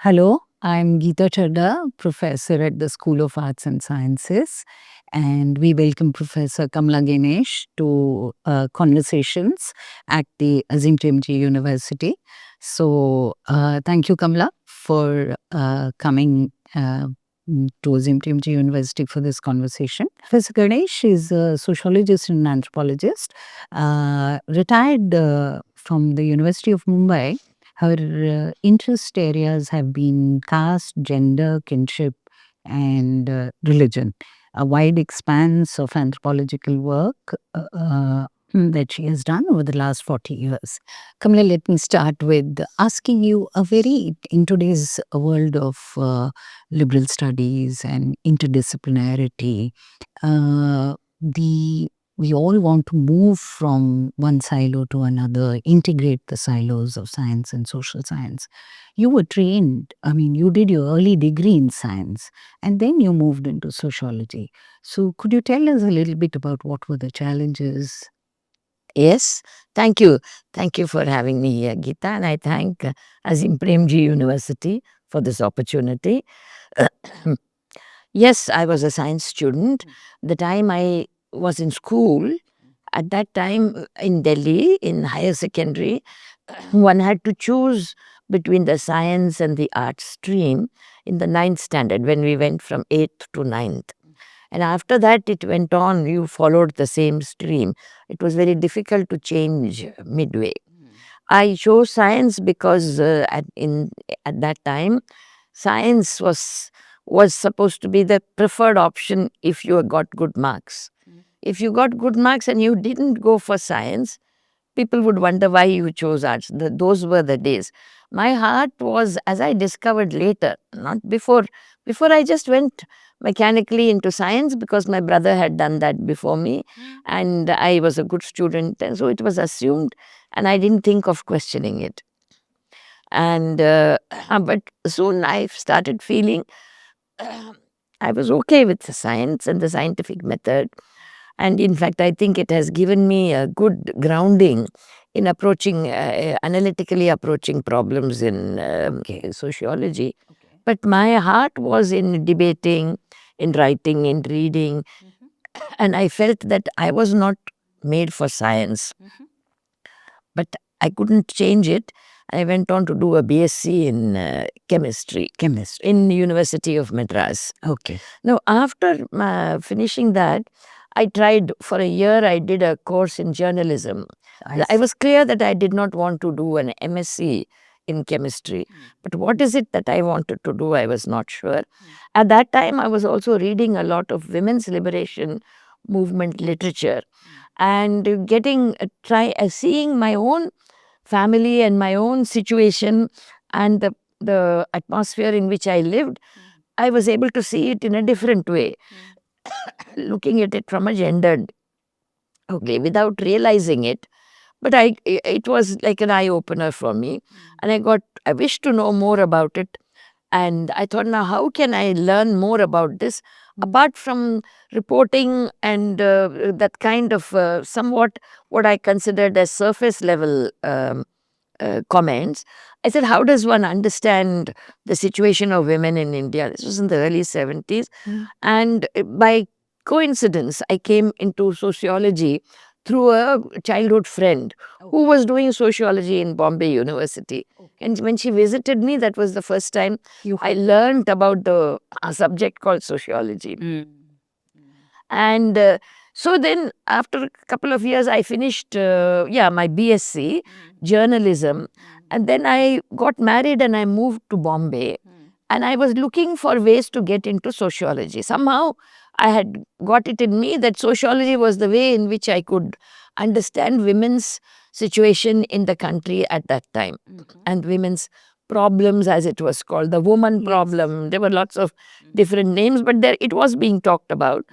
Hello, I'm Geeta Chadda, professor at the School of Arts and Sciences, and we welcome Professor Kamala Ganesh to conversations at the Azim Premji University. So, thank you, Kamala, for coming to Azim Premji University for this conversation. Professor Ganesh is a sociologist and anthropologist, retired from the University of Mumbai. Her interest areas have been caste, gender, kinship, and religion. A wide expanse of anthropological work that she has done over the last 40 years. Kamala, let me start with asking you in today's world of liberal studies and interdisciplinarity, the we all want to move from one silo to another, integrate the silos of science and social science. You were trained, you did your early degree in science and then you moved into sociology. So, could you tell us a little bit about what were the challenges? Yes, thank you. Thank you for having me here, Geeta. And I thank Azim Premji University for this opportunity. Yes, I was a science student. The time I was in school, at that time in Delhi, in higher secondary, one had to choose between the science and the art stream in the ninth standard when we went from 8th to ninth. And after that, it went on, you followed the same stream. It was very difficult to change midway. I chose science because at that time, science was supposed to be the preferred option if you got good marks. If you got good marks and you didn't go for science, people would wonder why you chose arts. Those were the days. My heart was, as I discovered later, not before. Before I just went mechanically into science because my brother had done that before me, and I was a good student, and so it was assumed, and I didn't think of questioning it. And but soon I started feeling I was okay with the science and the scientific method. And in fact, I think it has given me a good grounding in analytically approaching problems in sociology. But my heart was in debating, in writing, in reading. And I felt that I was not made for science. But I couldn't change it. I went on to do a BSc in chemistry in the University of Madras. Okay. Now, after finishing that, I tried for a year, I did a course in journalism. I was clear that I did not want to do an MSc in chemistry. But what is it that I wanted to do? I was not sure. At that time, I was also reading a lot of women's liberation movement literature and seeing my own family and my own situation and the atmosphere in which I lived. I was able to see it in a different way, looking at it from a gendered, okay, without realizing it. But it was like an eye opener for me, and I wished to know more about it. And I thought, now how can I learn more about this apart from reporting and that kind of somewhat what I considered as surface level comments. I said, how does one understand the situation of women in India? This was in the early 70s. And by coincidence, I came into sociology through a childhood friend who was doing sociology in Bombay University. And when she visited me, that was the first time I learned about the subject called sociology. And so then, after a couple of years, I finished, my BSc, journalism. And then I got married and I moved to Bombay. And I was looking for ways to get into sociology. Somehow, I had got it in me that sociology was the way in which I could understand women's situation in the country at that time and women's problems, as it was called, the woman problem. There were lots of different names, but it was being talked about.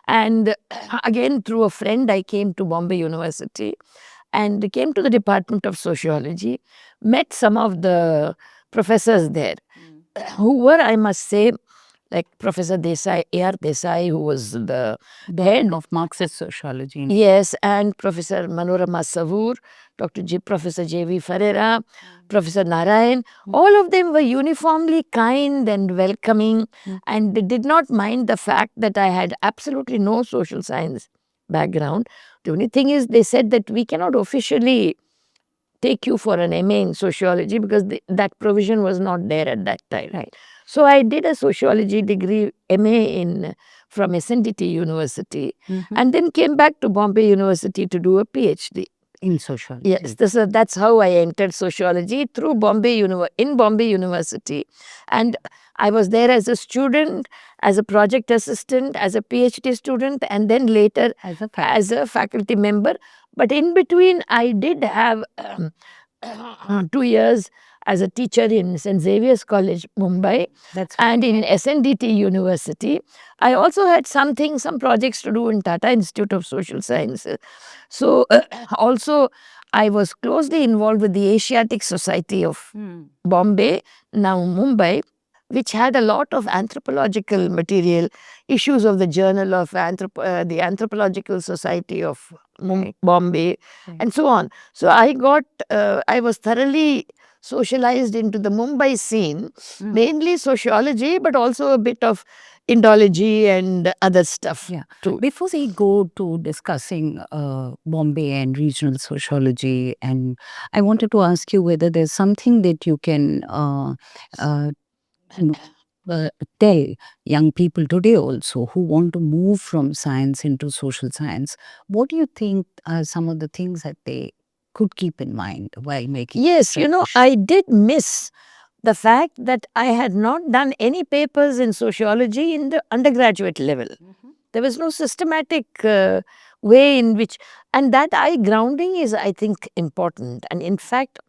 And again, through a friend, I came to Bombay University and came to the Department of Sociology, met some of the professors there who were, I must say, like Professor Desai, A.R. Desai, who was the head of Marxist sociology. Yes, and Professor Manorama Savur, Professor J.V. Ferreira, Professor Narayan. All of them were uniformly kind and welcoming, and they did not mind the fact that I had absolutely no social science background. The only thing is, they said that we cannot officially take you for an MA in sociology because that provision was not there at that time. Right. So I did a sociology degree, MA from SNDT University, and then came back to Bombay University to do a PhD. In sociology. Yes, that's how I entered sociology through Bombay University, and I was there as a student, as a project assistant, as a PhD student, and then later as a faculty member. But in between, I did have 2 years as a teacher in St. Xavier's College, Mumbai, and in SNDT University. I also had some projects to do in Tata Institute of Social Sciences. So also I was closely involved with the Asiatic Society of Bombay, now Mumbai, which had a lot of anthropological material, issues of the Journal of the Anthropological Society of Bombay, and so on. So I was thoroughly socialized into the Mumbai scene, mainly sociology, but also a bit of Indology and other stuff. Yeah. Too. Before we go to discussing Bombay and regional sociology, and I wanted to ask you whether there's something that you can you know, tell young people today also who want to move from science into social science. What do you think are some of the things that they could keep in mind while making? Yes, I did miss the fact that I had not done any papers in sociology in the undergraduate level. There was no systematic way in which, and that grounding is, I think, important. And in fact,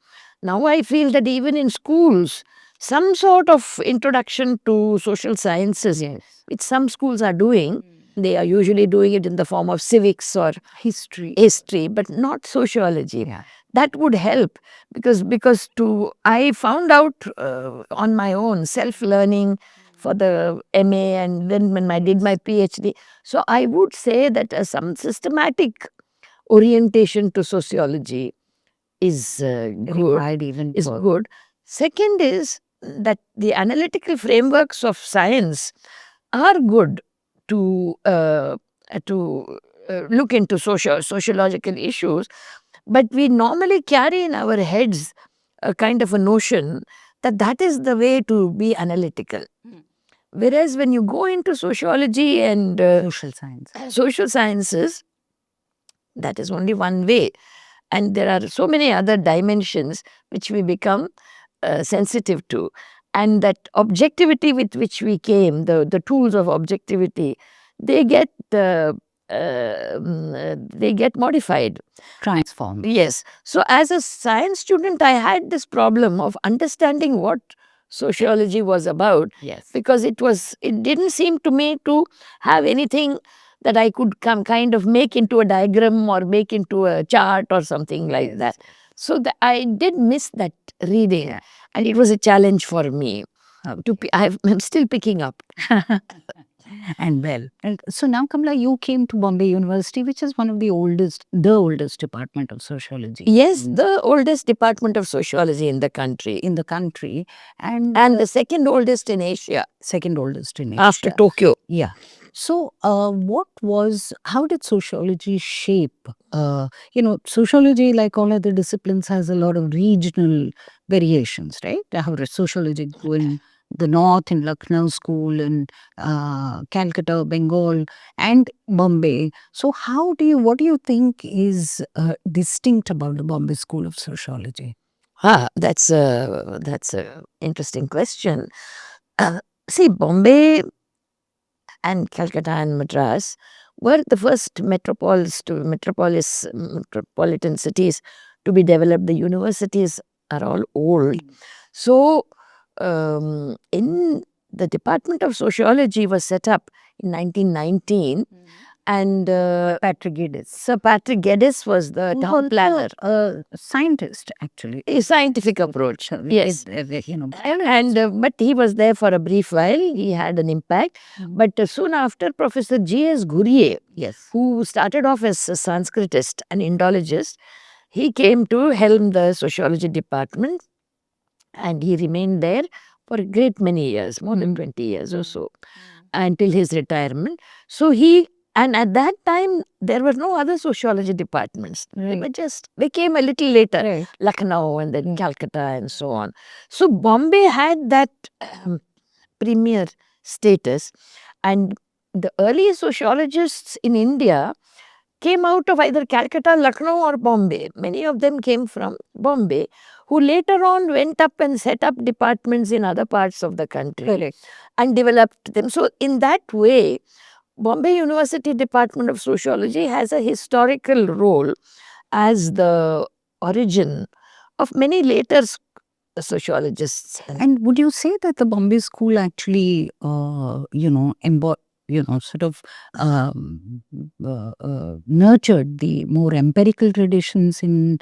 now I feel that even in schools, some sort of introduction to social sciences, which some schools are doing, they are usually doing it in the form of civics or history, but not sociology. Yeah. That would help because I found out on my own, self-learning for the MA, and then when I did my PhD. So I would say that some systematic orientation to sociology is Required even is for- good. Second is that the analytical frameworks of science are good to look into sociological issues, but we normally carry in our heads a kind of a notion that is the way to be analytical. Whereas when you go into sociology and social sciences, that is only one way. And there are so many other dimensions which we become sensitive to. And that objectivity with which we came, the tools of objectivity, they get modified. Transformed. Yes. So as a science student, I had this problem of understanding what sociology was about. Yes. Because it didn't seem to me to have anything that I could kind of make into a diagram or make into a chart or something like that. So I did miss that reading, and it was a challenge for me. I'm still picking up. And well, and so now, Kamla, you came to Bombay University, which is one of the oldest department of sociology. Yes, the oldest department of sociology in the country. And the second oldest in Asia. After Tokyo. Yeah. So, how did sociology shape? Sociology, like all other disciplines, has a lot of regional variations, right? How sociology go in the north, in Lucknow School, in Calcutta, Bengal, and Bombay. So, what do you think is distinct about the Bombay School of Sociology? That's a interesting question. See, Bombay and Calcutta and Madras were the first metropolitan cities to be developed. The universities are all old. So, in the Department of Sociology was set up in 1919, and Patrick Geddes. Sir Patrick Geddes was the town planner. A scientist, actually. A scientific approach, yes. But he was there for a brief while. He had an impact. But soon after, Professor G.S. Ghurye, who started off as a Sanskritist, an Indologist, he came to helm the sociology department, and he remained there for a great many years, more than 20 years or so, until his retirement. So and at that time, there were no other sociology departments. They came a little later, Lucknow and then Calcutta and so on. So Bombay had that premier status, and the early sociologists in India came out of either Calcutta, Lucknow, or Bombay. Many of them came from Bombay, who later on went up and set up departments in other parts of the country and developed them. So, in that way, Bombay University Department of Sociology has a historical role as the origin of many later sociologists. And would you say that the Bombay School actually, sort of nurtured the more empirical traditions in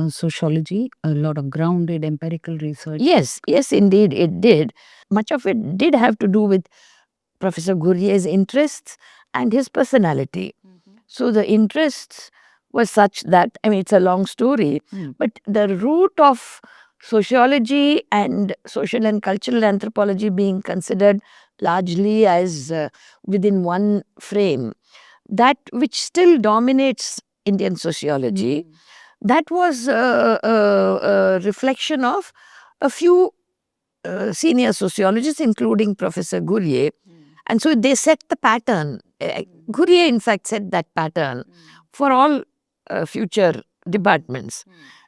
sociology, a lot of grounded empirical research? Yes, indeed, it did. Much of it did have to do with Professor Gurye's interests and his personality. So the interests were such that, I mean, it's a long story, but the root of sociology and social and cultural anthropology being considered largely as within one frame, that which still dominates Indian sociology, that was a reflection of a few senior sociologists, including Professor Gurye. And so they set the pattern. Gurye, in fact, set that pattern for all future departments,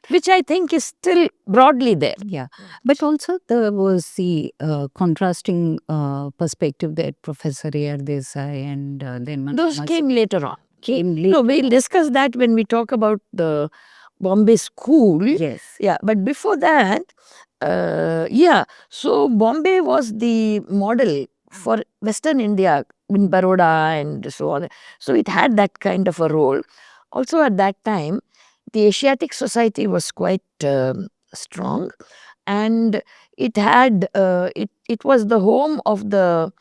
which I think is still broadly there. Yeah. But also there was the contrasting perspective that Professor A.R. Desai and then Those came later on. later. No, we'll discuss that when we talk about the Bombay School. Yes. Yeah, but before that, so Bombay was the model for Western India in Baroda and so on. So it had that kind of a role. Also at that time, the Asiatic Society was quite strong, and it had it was the home of the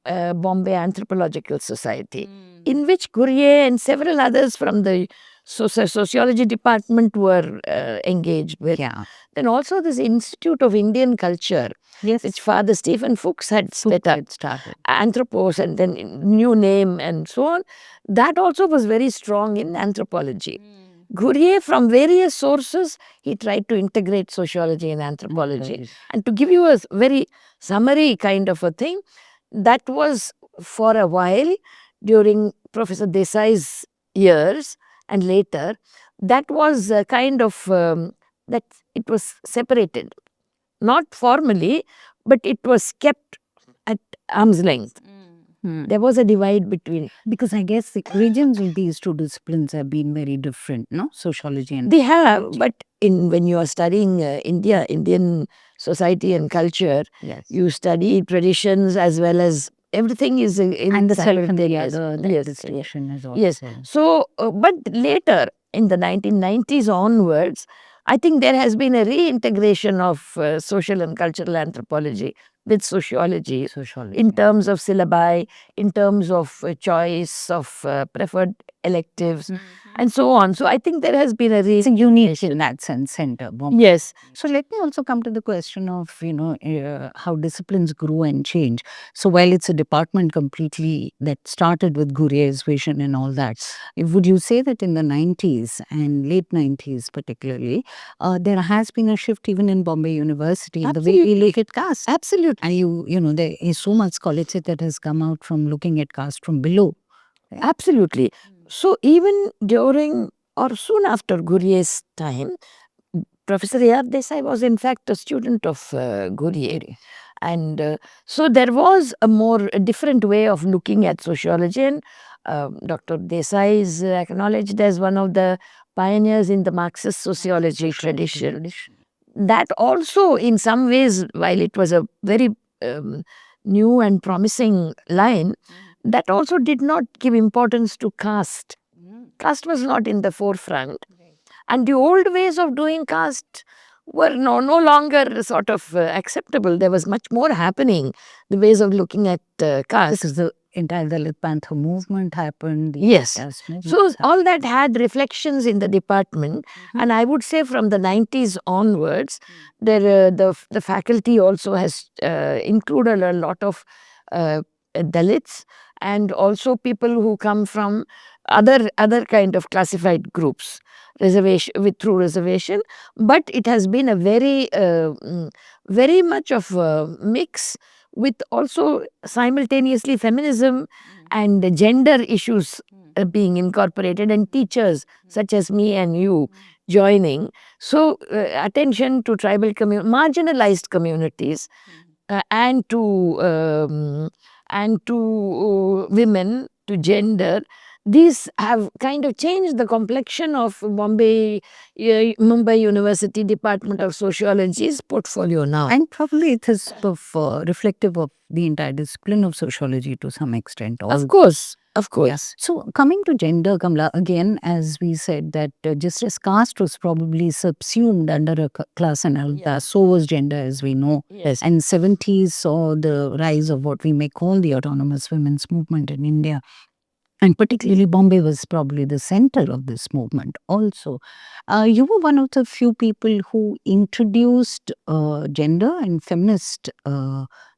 Bombay Anthropological Society, in which Gurye and several others from the sociology department were engaged with. Yeah. Then also this Institute of Indian Culture, which Father Stephen Fuchs had set up, Anthropos, and then new name and so on. That also was very strong in anthropology. Gurye, from various sources, he tried to integrate sociology and anthropology. And to give you a very summary kind of a thing, that was for a while during Professor Desai's years and later, that was a kind of, that it was separated. Not formally, but it was kept at arm's length. There was a divide between. Because I guess the origins of these two disciplines have been very different, no? Sociology and... They have, but when you are studying Indian society and culture, you study traditions as well as everything is in and the self and the simultaneous. other distinction is also... Yes. So, but later in the 1990s onwards, I think there has been a reintegration of social and cultural anthropology with sociology in terms of syllabi, in terms of choice of preferred electives, and so on. So I think there has been a It's a unique in that sense center. Yes. So let me also come to the question of, how disciplines grew and change. So while it's a department completely that started with Gurye's vision and all that, would you say that in the 90s and late 90s particularly, there has been a shift even in Bombay University in the way we look at caste? Absolutely. And there is so much scholarship that has come out from looking at caste from below. Right? Absolutely. So even during or soon after Gurye's time, Professor A.R. Desai was in fact a student of Gurye. And so there was a different way of looking at sociology, and Dr. Desai is acknowledged as one of the pioneers in the Marxist sociology tradition. That also in some ways, while it was a very new and promising line, that also did not give importance to caste. Caste was not in the forefront. And the old ways of doing caste were no longer sort of acceptable. There was much more happening, the ways of looking at caste. Because the entire Dalit Panther movement happened. The Yes. caste So movements all that had reflections in the department, Mhm. and I would say from the 90s onwards, the faculty also has included a lot of Dalits and also people who come from other kind of classified groups, through reservation. But it has been a very much of a mix with also simultaneously feminism and the gender issues being incorporated, and teachers such as me and you joining. So, attention to marginalized communities and to women, to gender. These have kind of changed the complexion of Mumbai University Department of Sociology's portfolio now. And probably it is reflective of the entire discipline of sociology to some extent. Of course. Yeah. So coming to gender, Kamla, again, as we said that just as caste was probably subsumed under a class analysis, so was gender as we know. Yes. And 70s saw the rise of what we may call the autonomous women's movement in India. And particularly Bombay was probably the center of this movement also. You were one of the few people who introduced gender and feminist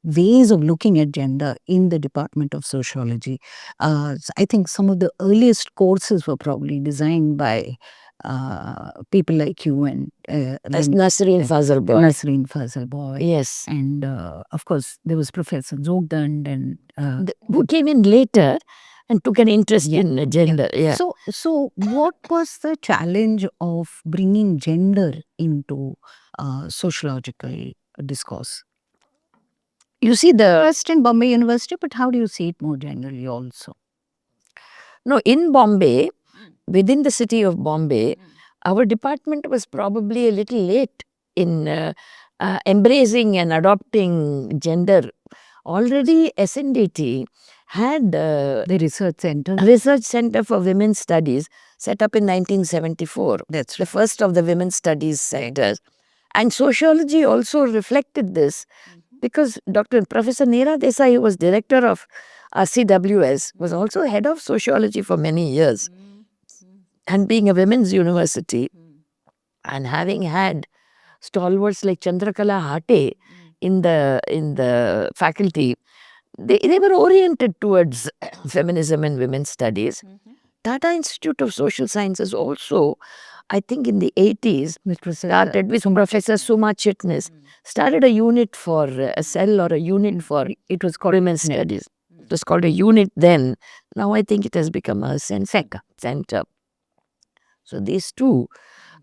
ways of looking at gender in the Department of Sociology. I think some of the earliest courses were probably designed by people like you and Nasreen Fazal Boy. Nasreen Fazal Boy. Yes. And of course, there was Professor Zogdand and who came in later and took an interest in gender. Yeah. So what was the challenge of bringing gender into sociological discourse? You see First in Bombay University, but how do you see it more generally also? No, in Bombay, within the city of Bombay, our department was probably a little late in embracing and adopting gender. Already SNDT had the Research Center. Research Center for Women's Studies set up in 1974. That's the first of the women's studies centers. And sociology also reflected this because Professor Neera Desai, who was director of RCWS, was also head of sociology for many years. And being a women's university and having had stalwarts like Chandrakala Hate in the faculty, they were oriented towards feminism and women's studies. Tata Institute of Social Sciences also, I think in the 80s, started with Professor Suma Chitnis, started a unit for a cell or a unit for, it was called women's studies. It was called a unit then. Now I think it has become a center. So these two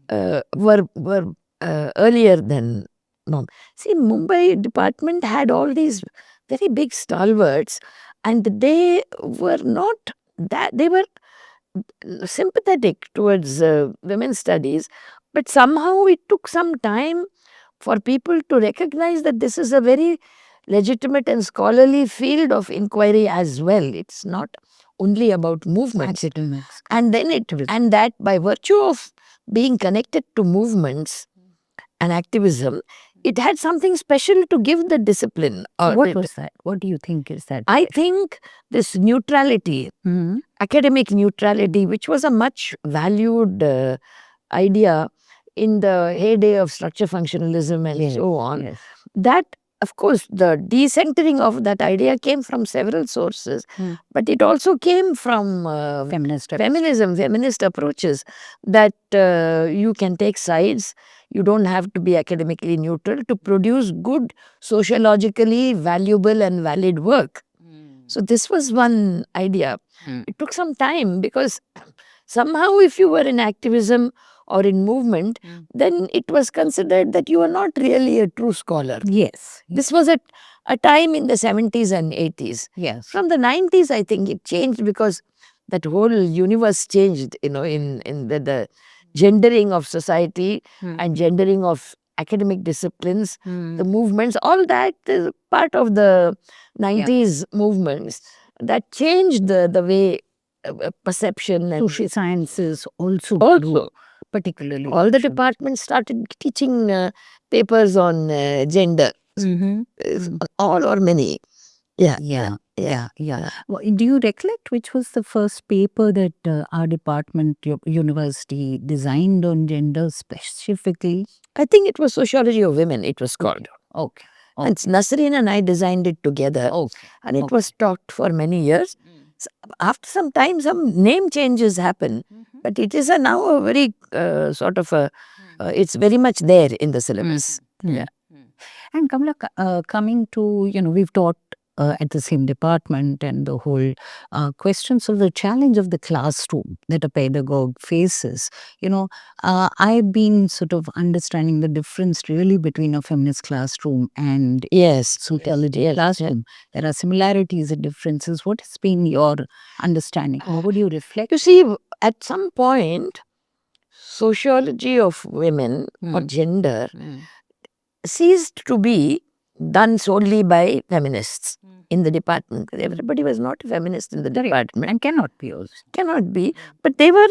were earlier than norm. See, Mumbai department had all these very big stalwarts, and they were not that, they were sympathetic towards women's studies, but somehow it took some time for people to recognize that this is a very legitimate and scholarly field of inquiry as well. It's not only about movements. And then and that by virtue of being connected to movements and activism, it had something special to give the discipline. What was that? What do you think is that? I think this neutrality, academic neutrality, which was a much valued idea in the heyday of structure functionalism and so on, that, of course, the decentering of that idea came from several sources, but it also came from feminism, feminist approaches, that you can take sides. You don't have to be academically neutral to produce good, sociologically valuable and valid work. So this was one idea. It took some time because somehow if you were in activism or in movement, then it was considered that you are not really a true scholar. Yes. This was a time in the 70s and 80s. Yes. From the 90s, I think it changed because that whole universe changed, in the gendering of society and gendering of academic disciplines, the movements, all that is part of the 90s movements that changed the way perception and social sciences also grew, particularly. All the departments started teaching papers on gender, all or many. Yeah. Yeah. Well, do you recollect which was the first paper that our department, your university, designed on gender specifically? I think it was Sociology of Women, it was called. Okay. And Nasreen and I designed it together. Okay. And it was taught for many years. After some time, some name changes happen. But it is now a very sort of a, it's very much there in the syllabus. Yeah. And Kamala, coming to, we've taught at the same department, and the whole questions of the challenge of the classroom that a pedagogue faces. I've been sort of understanding the difference really between a feminist classroom and sociology classroom. There are similarities and differences. What has been your understanding? How would you reflect? You see, at some point, sociology of women or gender ceased to be done solely by feminists in the department. Everybody was not a feminist in the department. And cannot be also. Cannot be. But they were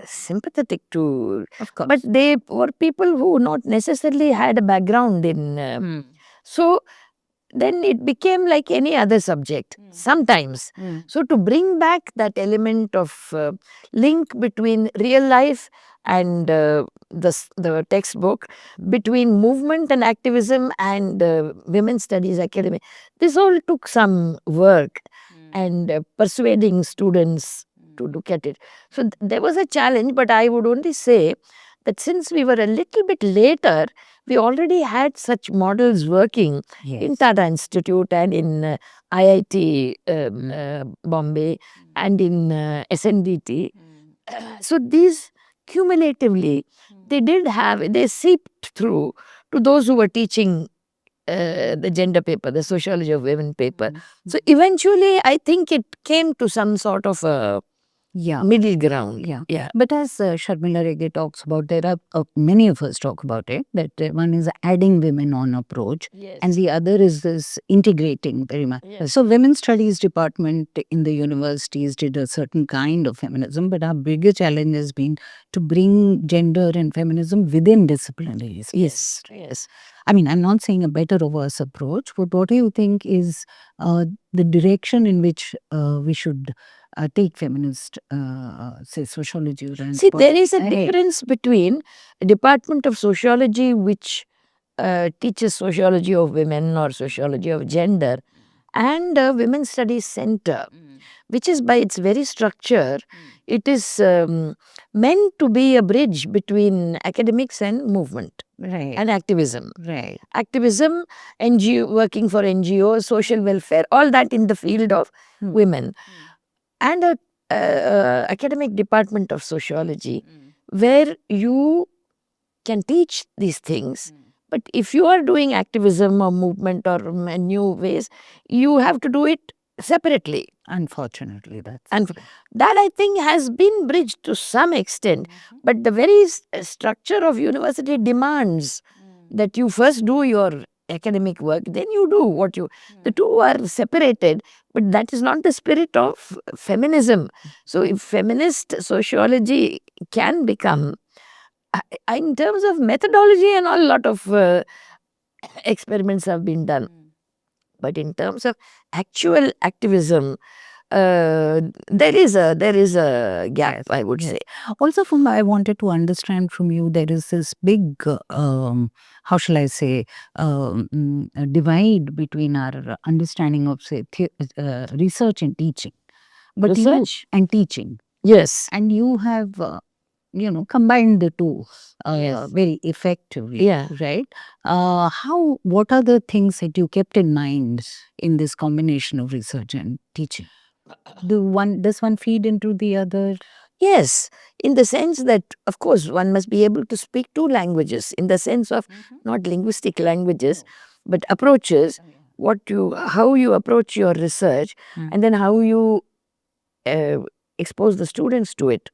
sympathetic to, of course. But they were people who not necessarily had a background in. So then it became like any other subject sometimes. So to bring back that element of link between real life and the textbook, between movement and activism and women's studies academy, this all took some work and persuading students to look at it. So there was a challenge, but I would only say that since we were a little bit later, we already had such models working in Tata Institute and in IIT Bombay and in SNDT. So these cumulatively, they seeped through to those who were teaching the gender paper, the sociology of women paper. So eventually, I think it came to some sort of a middle ground. Yeah. But as Sharmila Rege talks about, there are many of us talk about it, that one is adding women on approach, and the other is this integrating very much. So women's studies department in the universities did a certain kind of feminism, but our bigger challenge has been to bring gender and feminism within disciplinaries. Yes. I mean, I'm not saying a better or worse approach, but what do you think is the direction in which we should take feminist, say, sociology? See, there is a difference between a department of sociology which teaches sociology of women or sociology of gender and a women's studies center, which is by its very structure, it is meant to be a bridge between academics and movement and activism. Activism, NGO, working for NGOs, social welfare, all that in the field of women. And a academic department of sociology where you can teach these things. But if you are doing activism or movement or new ways, you have to do it separately. Unfortunately, and that I think has been bridged to some extent. But the very structure of university demands that you first do your academic work, then you do what you. The two are separated, but that is not the spirit of feminism. So if feminist sociology can become, in terms of methodology and a lot of experiments have been done. But in terms of actual activism, there is a gap, I would say. Also, from I wanted to understand from you, there is this big, how shall I say, divide between our understanding of, say, research and teaching. But Research and teaching. Yes. And you have, combined the two very effectively. Right? What are the things that you kept in mind in this combination of research and teaching? Does one feed into the other? Yes, in the sense that, of course, one must be able to speak two languages, in the sense of not linguistic languages, but approaches, how you approach your research, and then how you expose the students to it,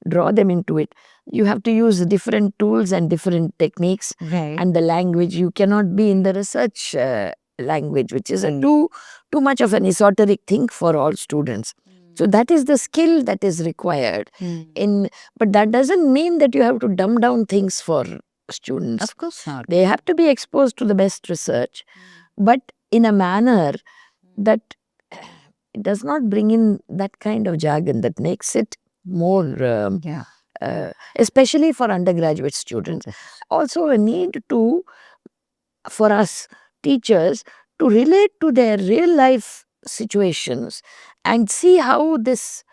draw them into it. You have to use different tools and different techniques, and the language. You cannot be in the research language, which is too much of an esoteric thing for all students. So that is the skill that is required. But that doesn't mean that you have to dumb down things for students. Of course not. They have to be exposed to the best research, but in a manner that it does not bring in that kind of jargon that makes it more, Yeah. especially for undergraduate students. Also, a need to, for us teachers, to relate to their real life situations and see how this,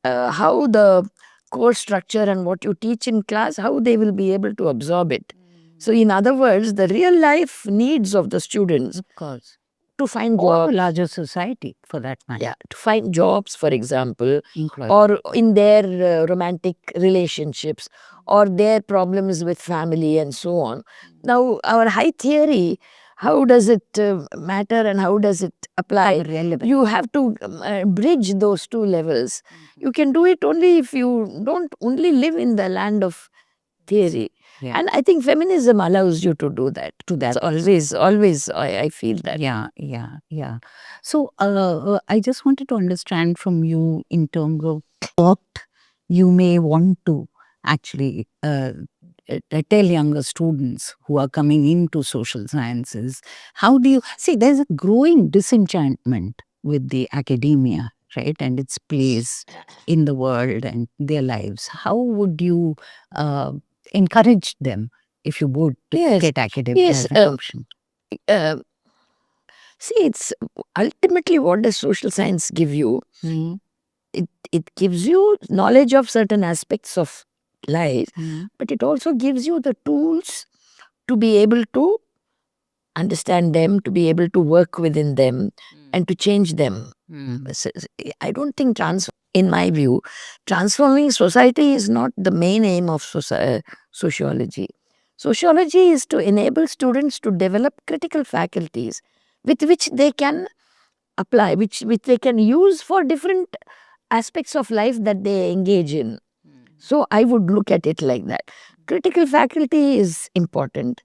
how the course structure and what you teach in class, how they will be able to absorb it. So, in other words, the real life needs of the students Of course. to find Or jobs. a larger society for that matter. Yeah, to find jobs, for example, Employment. or in their romantic relationships or their problems with family and so on. Now, our high theory, how does it matter and how does it apply? Relevant. You have to bridge those two levels. You can do it only if you don't only live in the land of theory. Yeah. And I think feminism allows you to do that. It's always, I feel that. Yeah. So I just wanted to understand from you in terms of what you may want to actually tell younger students who are coming into social sciences. How do you see there's a growing disenchantment with the academia, right, and its place in the world and their lives. How would you encourage them, if you would, to Yes, get academia yes, as an option? See, it's ultimately what does social science give you? It gives you knowledge of certain aspects of life, but it also gives you the tools to be able to understand them, to be able to work within them, and to change them. I don't think in my view, transforming society is not the main aim of sociology. Sociology is to enable students to develop critical faculties with which they can apply, which they can use for different aspects of life that they engage in. So I would look at it like that. Critical faculty is important.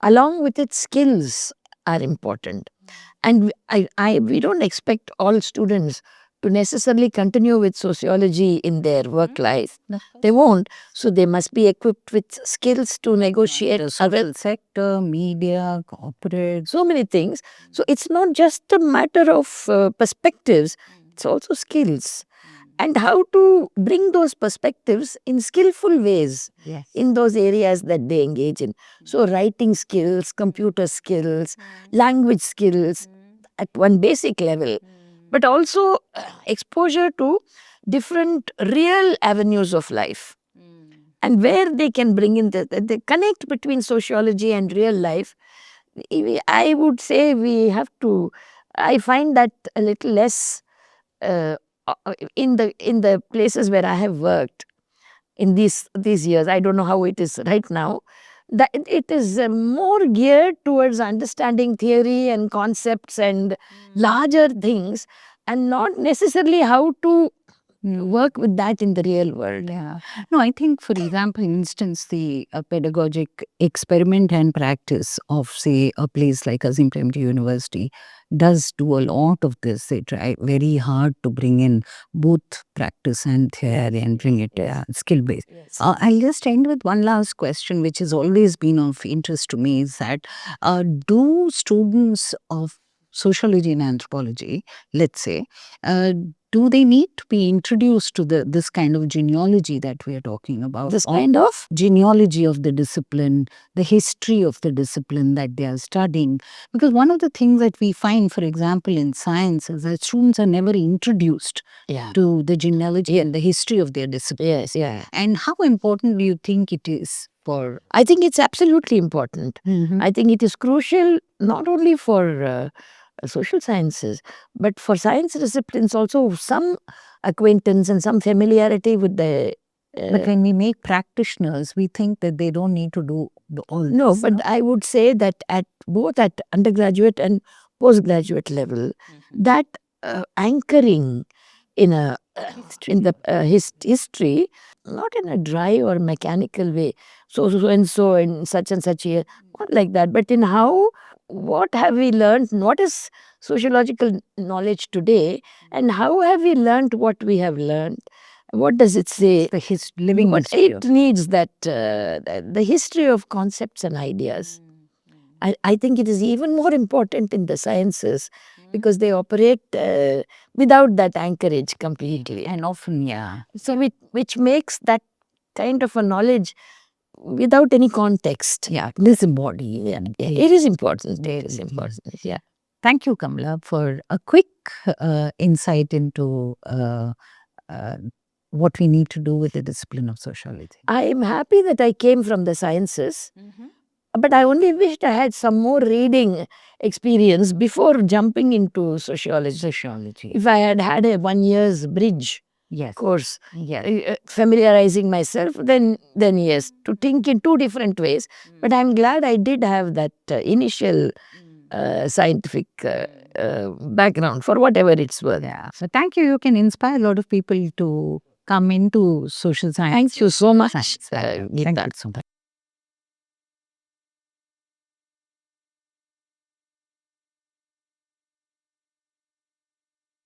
Along with it, skills are important. And we don't expect all students to necessarily continue with sociology in their work life. They won't. So they must be equipped with skills to negotiate The social sector, media, corporate. so many things. So it's not just a matter of perspectives, it's also skills. And how to bring those perspectives in skillful ways in those areas that they engage in. So, writing skills, computer skills, language skills at one basic level, but also exposure to different real avenues of life. And where they can bring in the connect between sociology and real life, I would say we have to, I find that a little less in the places where I have worked in these years. I don't know how it is right now. That it is more geared towards understanding theory and concepts and larger things, and not necessarily how to work with that in the real world. Yeah. No, I think, for example, instance, the pedagogic experiment and practice of, say, a place like Azim Premji University does do a lot of this. They try very hard to bring in both practice and theory and bring it skill-based. I'll just end with one last question, which has always been of interest to me, is that do students of sociology and anthropology, let's say, do they need to be introduced to this kind of genealogy that we are talking about? This kind of genealogy of the discipline, the history of the discipline that they are studying. Because one of the things that we find, for example, in science is that students are never introduced to the genealogy and the history of their discipline. And how important do you think it is for? I think it's absolutely important. I think it is crucial not only for social sciences, but for science disciplines also, some acquaintance and some familiarity with the. But when we make practitioners, we think that they don't need to do all this. No, but I would say that at both at undergraduate and postgraduate level, that anchoring in a in the history, not in a dry or mechanical way. So and so in such and such year, not like that, but in how, what have we learned? What is sociological knowledge today, and how have we learned what we have learned? What does it say? The living history. It needs that the history of concepts and ideas. I think it is even more important in the sciences because they operate without that anchorage completely. And often, yeah. So which makes that kind of a knowledge without any context. Yeah, this body. Yeah, it is important. It is important. Yeah. Thank you, Kamala, for a quick insight into what we need to do with the discipline of sociology. I am happy that I came from the sciences, but I only wished I had some more reading experience before jumping into sociology. Sociology. If I had had a 1 year's bridge Yes. course, Yes. familiarizing myself, then yes, to think in two different ways. But I'm glad I did have that initial scientific background for whatever it's worth. Yeah. So thank you. You can inspire a lot of people to come into social science. Thank you so much, Thank you Geeta. so much.